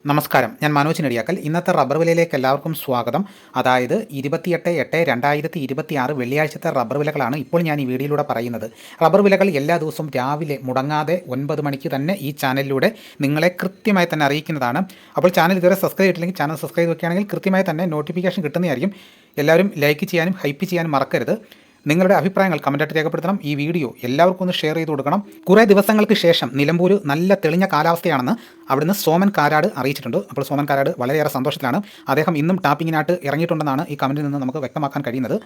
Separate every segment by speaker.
Speaker 1: നമസ്കാരം, ഞാൻ മനോജ് നെടിയാക്കൽ. ഇന്നത്തെ റബ്ബർ വിലയിലേക്ക് എല്ലാവർക്കും സ്വാഗതം. അതായത് 28/8/2026 വെള്ളിയാഴ്ചത്തെ റബ്ബർ വിലകളാണ് ഇപ്പോൾ ഞാൻ ഈ വീഡിയോയിലൂടെ പറയുന്നത്. റബ്ബർ വിലകൾ എല്ലാ ദിവസവും രാവിലെ മുടങ്ങാതെ 9 മണിക്ക് തന്നെ ഈ ചാനലിലൂടെ നിങ്ങളെ കൃത്യമായി തന്നെ അറിയിക്കുന്നതാണ്. അപ്പോൾ ചാനൽ ഇതുവരെ സബ്സ്ക്രൈബ് ചെയ്തിട്ടില്ലെങ്കിൽ ചാനൽ സബ്സ്ക്രൈബ് ചെയ്യുകയാണെങ്കിൽ കൃത്യമായി തന്നെ നോട്ടിഫിക്കേഷൻ കിട്ടുന്നതായിരിക്കും. എല്ലാവരും ലൈക്ക് ചെയ്യാനും ഹൈപ്പ് ചെയ്യാനും മറക്കരുത്. നിങ്ങളുടെ അഭിപ്രായങ്ങൾ കമൻറ്റായിട്ട് രേഖപ്പെടുത്തണം. ഈ വീഡിയോ എല്ലാവർക്കും ഒന്ന് ഷെയർ ചെയ്ത് കൊടുക്കണം. കുറേ ദിവസങ്ങൾക്ക് ശേഷം നിലമ്പൂർ നല്ല തെളിഞ്ഞ കാലാവസ്ഥയാണെന്ന് അവിടുന്ന് സോമൻ കാരാട് അറിയിച്ചിട്ടുണ്ട്. അപ്പോൾ സോമൻ കാരാട് വളരെയേറെ സന്തോഷത്തിലാണ്. അദ്ദേഹം ഇന്നും ടാപ്പിങ്ങിനായിട്ട് ഇറങ്ങിയിട്ടുണ്ടെന്നാണ് ഈ കമൻറ്റിൽ നിന്ന് നമുക്ക് വ്യക്തമാക്കാൻ കഴിയുന്നത്.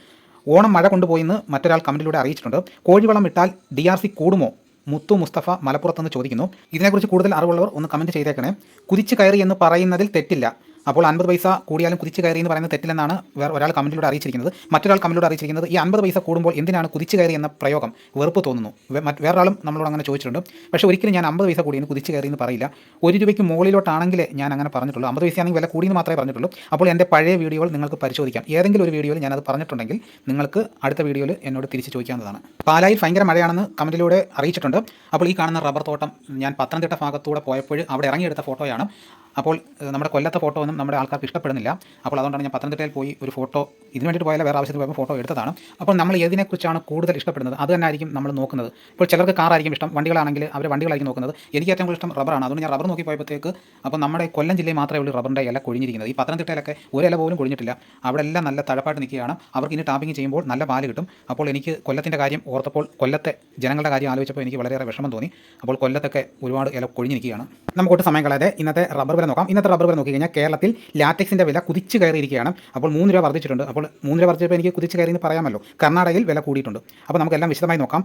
Speaker 1: ഓണം മഴ കൊണ്ടുപോയിന്ന് മറ്റൊരാൾ കമൻറ്റിലൂടെ അറിയിച്ചിട്ടുണ്ട്. കോഴിവളം ഇട്ടാൽ DRC കൂടുമോ? മുത്തു മുസ്തഫ മലപ്പുറത്തെന്ന് ചോദിക്കുന്നു. ഇതിനെക്കുറിച്ച് കൂടുതൽ അറിവുള്ളവർ ഒന്ന് കമൻറ്റ് ചെയ്തേക്കണേ. കുതിച്ചു കയറി എന്ന് പറയുന്നതിൽ തെറ്റില്ല. അപ്പോൾ 50 പൈസ കൂടിയാലും കുതിച്ചു കയറി എന്ന് പറയുന്നത് തെറ്റില്ലെന്നാണ് ഒരാൾ കമൻറ്റിലൂടെ അറിയിച്ചിരിക്കുന്നത്. മറ്റൊരാൾ കമൻറ്റിലൂടെ അറിയിച്ചിരിക്കുന്നത് ഈ 50 പൈസ കൂടുമ്പോൾ എന്തിനാണ് കുതിച്ചു കയറി എന്ന പ്രയോഗം വെറുപ്പ് തോന്നുന്നു. വേറൊരാളും നമ്മളോട് അങ്ങനെ ചോദിച്ചിട്ടുണ്ട്. പക്ഷേ ഒരിക്കലും ഞാൻ 50 പൈസ കൂടിയെന്ന് കുതിച്ചു കയറി എന്ന് പറയില്ല. 1 രൂപയ്ക്ക് മുകളിലോട്ടാണെങ്കിൽ ഞാൻ അങ്ങനെ പറഞ്ഞിട്ടുള്ളൂ. 50 പൈസയാണെങ്കിൽ വില കൂടിയെന്ന് മാത്രമേ പറഞ്ഞിട്ടുള്ളൂ. അപ്പോൾ എൻ്റെ പഴയ വീഡിയോകൾ നിങ്ങൾക്ക് പരിശോധിക്കാം. ഏതെങ്കിലും ഒരു വീഡിയോയിൽ ഞാനത് പറഞ്ഞിട്ടുണ്ടെങ്കിൽ നിങ്ങൾക്ക് അടുത്ത വീഡിയോയിൽ എന്നോട് തിരിച്ച് ചോദിക്കാവുന്നതാണ്. പാലായിൽ ഭയങ്കര മഴയാണെന്ന് കമൻറ്റിലൂടെ അറിയിച്ചിട്ടുണ്ട്. അപ്പോൾ ഈ കാണുന്ന റബ്ബർ തോട്ടം ഞാൻ പത്തനംതിട്ട ഭാഗത്തൂടെ പോയപ്പോൾ അവിടെ ഇറങ്ങിയെടുത്ത ഫോട്ടോയാണ്. അപ്പോൾ നമ്മുടെ കൊല്ലത്തെ ഫോട്ടോ ഒന്നും നമ്മുടെ ആൾക്കാർക്ക് ഇഷ്ടപ്പെടുന്നില്ല. അപ്പോൾ അതുകൊണ്ടാണ് ഞാൻ പത്തനംതിട്ടയിൽ പോയി ഒരു ഫോട്ടോ ഇതിന് വേണ്ടിയിട്ട് പോയാലും വേറെ ആവശ്യത്തിന് പോയപ്പോൾ ഫോട്ടോ എടുത്തതാണ്. അപ്പോൾ നമ്മൾ ഏതിനെക്കുറിച്ചാണ് കൂടുതൽ ഇഷ്ടപ്പെടുന്നത് അത് തന്നെ ആയിരിക്കും നമ്മൾ നോക്കുന്നത്. ഇപ്പോൾ ചിലർക്ക് കാറായിരിക്കും ഇഷ്ടം, വണ്ടികളാണെങ്കിൽ അവർ വണ്ടികളായിരിക്കും നോക്കുന്നത്. എനിക്ക് ഏറ്റവും കൂടുതൽ ഇഷ്ടം റബ്ബറാണ്. അതുകൊണ്ട് ഞാൻ റബ്ബർ നോക്കി പോയപ്പോഴത്തേക്ക് അപ്പോൾ നമ്മുടെ കൊല്ലം ജില്ലയിൽ മാത്രമേ ഉള്ളൂ റബ്ബറിൻ്റെ ഇല കൊഴിഞ്ഞിരിക്കുന്നത്. ഈ പത്തനംതിട്ടയിലൊക്കെ ഒരു ഇല പോലും കൊഴിഞ്ഞിട്ടില്ല. അവിടെ എല്ലാം നല്ല തഴപ്പായിട്ട് നിൽക്കുകയാണ്. അവർക്ക് ഇനി ടാപ്പിംഗ് ചെയ്യുമ്പോൾ നല്ല പാല് കിട്ടും. അപ്പോൾ എനിക്ക് കൊല്ലത്തിൻ്റെ കാര്യം ഓർത്തപ്പോൾ കൊല്ലത്തെ ജനങ്ങളുടെ കാര്യം ആലോചിച്ചപ്പോൾ എനിക്ക് വളരെയേറെ വിഷമം തോന്നി. അപ്പോൾ കൊല്ലത്തൊക്കെ ഒരുപാട് ഇല കൊഴിഞ്ഞ് നിൽക്കുകയാണ്. നമുക്കൊട്ട് സമയം കളയാതെ ഇന്നത്തെ റബ്ബർ വില നോക്കാം. ഇന്നത്തെ റബ്ബർ വില നോക്കിക്കഴിഞ്ഞാൽ കേരളത്തിൽ ലാറ്റക്സിൻ്റെ വില കുതിച്ച് കയറിയിരിക്കുകയാണ്. അപ്പോൾ 3 രൂപ വർദ്ധിച്ചിട്ടുണ്ട്. അപ്പോൾ 3 രൂപ വർദ്ധിച്ചപ്പോൾ എനിക്ക് കുതിച്ച് കയറി എന്ന് പറയാമല്ലോ. കർണാടകയിൽ വില കൂടിയിട്ടുണ്ട്. അപ്പോൾ നമുക്കെല്ലാം വിശദമായി നോക്കാം.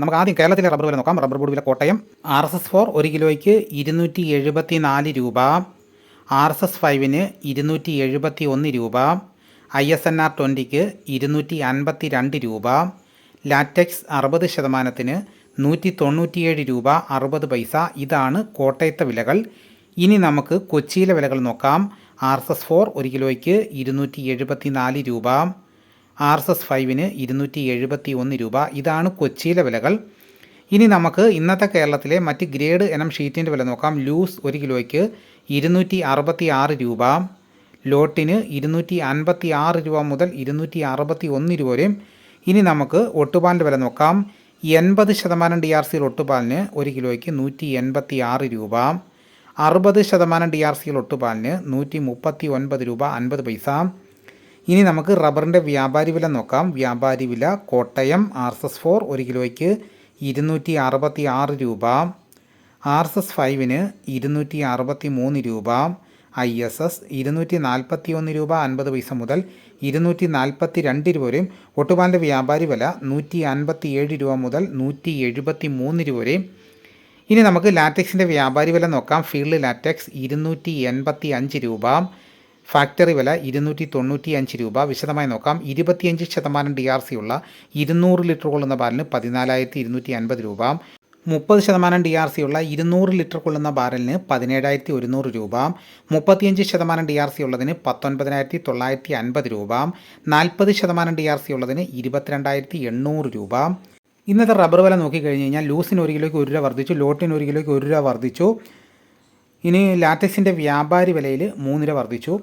Speaker 1: നമുക്ക് ആദ്യം കേരളത്തിലെ റബ്ബർ വില നോക്കാം. റബ്ബർ ബോർഡ് വില കോട്ടയം RSS-4 1 കിലോയ്ക്ക് 274 രൂപ, RSS-5ന് 271 രൂപ, ISNR 20ക്ക് 252 രൂപ, ലാറ്റക്സ് 60%ന് 197 രൂപ 60 പൈസ. ഇതാണ് കോട്ടയത്തെ വിലകൾ. ഇനി നമുക്ക് കൊച്ചിയിലെ വിലകൾ നോക്കാം. RSS-4 1 കിലോയ്ക്ക് 274 രൂപ, RSS-5ന് 271 രൂപ. ഇതാണ് കൊച്ചിയിലെ വിലകൾ. ഇനി നമുക്ക് ഇന്നത്തെ കേരളത്തിലെ മറ്റ് ഗ്രേഡ് ഇനം ഷീറ്റിൻ്റെ വില നോക്കാം. ലൂസ് 1 കിലോയ്ക്ക് 266 രൂപ, ലോട്ടിന് 256 രൂപ മുതൽ 261 രൂപ വരെയും. ഇനി നമുക്ക് ഒട്ടുപാലിൻ്റെ വില നോക്കാം. 80% DRC ഒട്ടുപാലിന് 1 കിലോയ്ക്ക് 186 രൂപ, 60% DRC ഒട്ടുപാലിന് 139 രൂപ 50 പൈസ. ഇനി നമുക്ക് റബ്ബറിൻ്റെ വ്യാപാരി വില നോക്കാം. വ്യാപാരി വില കോട്ടയം RSS-4 1 കിലോയ്ക്ക് 266 രൂപ, RSS-5ന് 263 രൂപ, ISS 241 രൂപ 50 പൈസ മുതൽ 242 രൂപ വരെയും. ഒട്ടുപാലിൻ്റെ വ്യാപാരി വില 157 രൂപ മുതൽ 173 രൂപ വരെയും. ഇനി നമുക്ക് ലാറ്റക്സിൻ്റെ വ്യാപാരി വില നോക്കാം. ഫീൽഡ് ലാറ്റക്സ് 285 രൂപ, ഫാക്ടറി വില 295 രൂപ. വിശദമായി നോക്കാം. 25% DRC ഉള്ള 200 ലിറ്റർ കൊള്ളുന്ന ബാരലിന് 14,250 രൂപ, 30% DRC ഉള്ള 200 ലിറ്റർ കൊള്ളുന്ന ബാരലിന് 17,100 രൂപ, 35% DRC ഉള്ളതിന് 19,950 രൂപ, 40% DRC ഉള്ളതിന് 22,800 രൂപ. ഇന്നത്തെ റബ്ബർ വില നോക്കിക്കഴിഞ്ഞ് കഴിഞ്ഞാൽ ലൂസിന് 1 കിലോയ്ക്ക് 1 രൂപ വർദ്ധിച്ചു, ലോട്ടിന് 1 കിലോയ്ക്ക് 1 രൂപ വർദ്ധിച്ചു. ഇനി ലാറ്റക്സിൻ്റെ വ്യാപാരി വിലയിൽ 3 രൂപ വർദ്ധിച്ചു.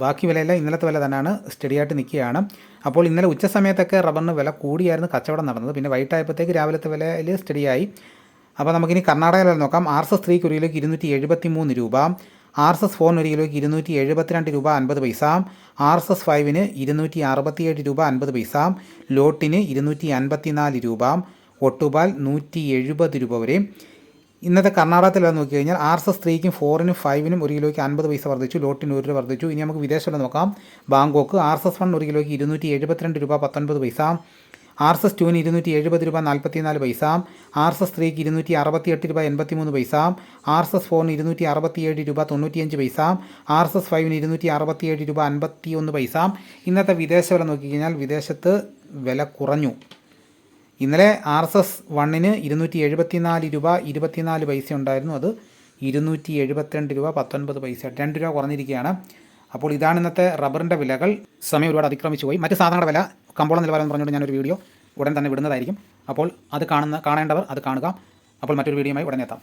Speaker 1: ബാക്കി വിലയെല്ലാം ഇന്നലത്തെ വില തന്നെയാണ്, സ്റ്റഡിയായിട്ട് നിൽക്കുകയാണ്. അപ്പോൾ ഇന്നലെ ഉച്ച സമയത്തൊക്കെ റബ്ബറിന് വില കൂടിയായിരുന്നു കച്ചവടം നടന്നത്. പിന്നെ വൈകിട്ടായപ്പോഴത്തേക്ക് രാവിലത്തെ വിലയിൽ സ്റ്റഡിയായി. അപ്പോൾ നമുക്കിനി കർണാടക വില നോക്കാം. RSS-3 1 കിലോയ്ക്ക് 273 രൂപ, RSS-4 1 കിലോയ്ക്ക് 272 രൂപ 50 പൈസ, RSS-5ന് 267 രൂപ 50 പൈസ, ലോട്ടിന് 254 രൂപ, ഒട്ടുപാൽ 170 രൂപ വരെ. ഇന്നത്തെ കർണാടകത്തിൽ വില നോക്കിക്കഴിഞ്ഞാൽ RSS-3ക്കും 4നും 5നും 1 കിലോയ്ക്ക് 50 പൈസ വർദ്ധിച്ചു, ലോട്ടിന് 1 രൂപ വർദ്ധിച്ചു. ഇനി നമുക്ക് വിദേശ വില നോക്കാം. ബാങ്കോക്ക് RSS-1 1 കിലോയ്ക്ക് 272 രൂപ 19 പൈസ, RSS-2ന് 270 രൂപ 44 പൈസ, RSS-3ക്ക് 268 രൂപ 83 പൈസ, RSS-4ന് 267 രൂപ 95 പൈസ, RSS-5ന് 267 രൂപ 51 പൈസ. ഇന്നത്തെ വിദേശ വില നോക്കിക്കഴിഞ്ഞാൽ വിദേശത്ത് വില കുറഞ്ഞു. ഇന്നലെ RSS-1ന് 274 രൂപ 24 പൈസ ഉണ്ടായിരുന്നു. അത് 272 രൂപ 19 പൈസ, 2 രൂപ കുറഞ്ഞിരിക്കുകയാണ്. അപ്പോൾ ഇതാണ് ഇന്നത്തെ റബ്ബറിൻ്റെ വിലകൾ. സമയം ഒരുപാട് അതിക്രമിച്ചു പോയി. മറ്റ് സാധനങ്ങളുടെ വില കമ്പോള നിലവാരം പറഞ്ഞുകൊണ്ട് ഞാനൊരു വീഡിയോ ഉടൻ തന്നെ വിടുന്നതായിരിക്കും. അപ്പോൾ അത് കാണേണ്ടവർ അത് കാണുക. അപ്പോൾ മറ്റൊരു വീഡിയോയുമായി ഉടനെ എത്താം.